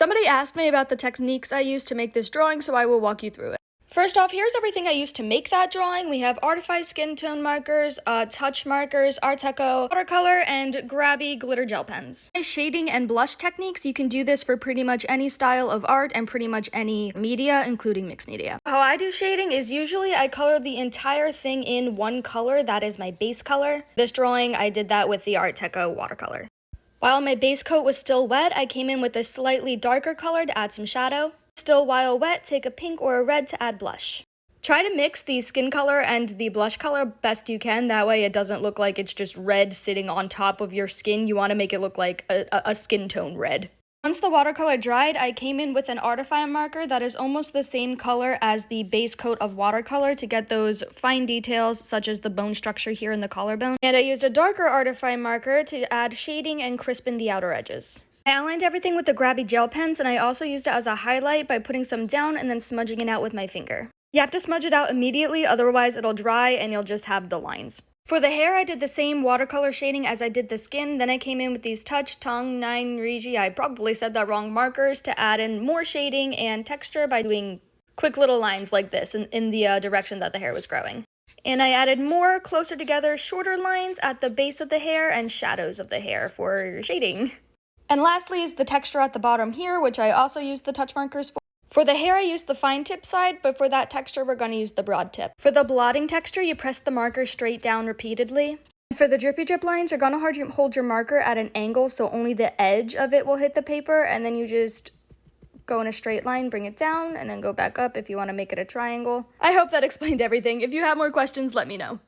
Somebody asked me about the techniques I use to make this drawing, so I will walk you through it. First off, here's everything I used to make that drawing. We have Artify skin tone markers, touch markers, Art Deco watercolor, and Grabby glitter gel pens. Shading and blush techniques, you can do this for pretty much any style of art and pretty much any media, including mixed media. How I do shading is usually I color the entire thing in one color, that is my base color. This drawing, I did that with the Art Deco watercolor. While my base coat was still wet, I came in with a slightly darker color to add some shadow. Still while wet, take a pink or a red to add blush. Try to mix the skin color and the blush color best you can, that way it doesn't look like it's just red sitting on top of your skin. You want to make it look like a skin tone red. Once the watercolor dried, I came in with an Artify marker that is almost the same color as the base coat of watercolor to get those fine details such as the bone structure here in the collarbone. And I used a darker Artify marker to add shading and crispen the outer edges. I outlined everything with the Grabby gel pens, and I also used it as a highlight by putting some down and then smudging it out with my finger. You have to smudge it out immediately, otherwise it'll dry and you'll just have the lines. For the hair, I did the same watercolor shading as I did the skin, then I came in with these Touch Tong 9 Rigi, I probably said that wrong, markers to add in more shading and texture by doing quick little lines like this in the direction that the hair was growing. And I added more closer together, shorter lines at the base of the hair and shadows of the hair for shading. And lastly is the texture at the bottom here, which I also used the touch markers for. For the hair, I used the fine tip side, but for that texture, we're going to use the broad tip. For the blotting texture, you press the marker straight down repeatedly. For the drippy drip lines, you're going to hold your marker at an angle so only the edge of it will hit the paper, and then you just go in a straight line, bring it down, and then go back up if you want to make it a triangle. I hope that explained everything. If you have more questions, let me know.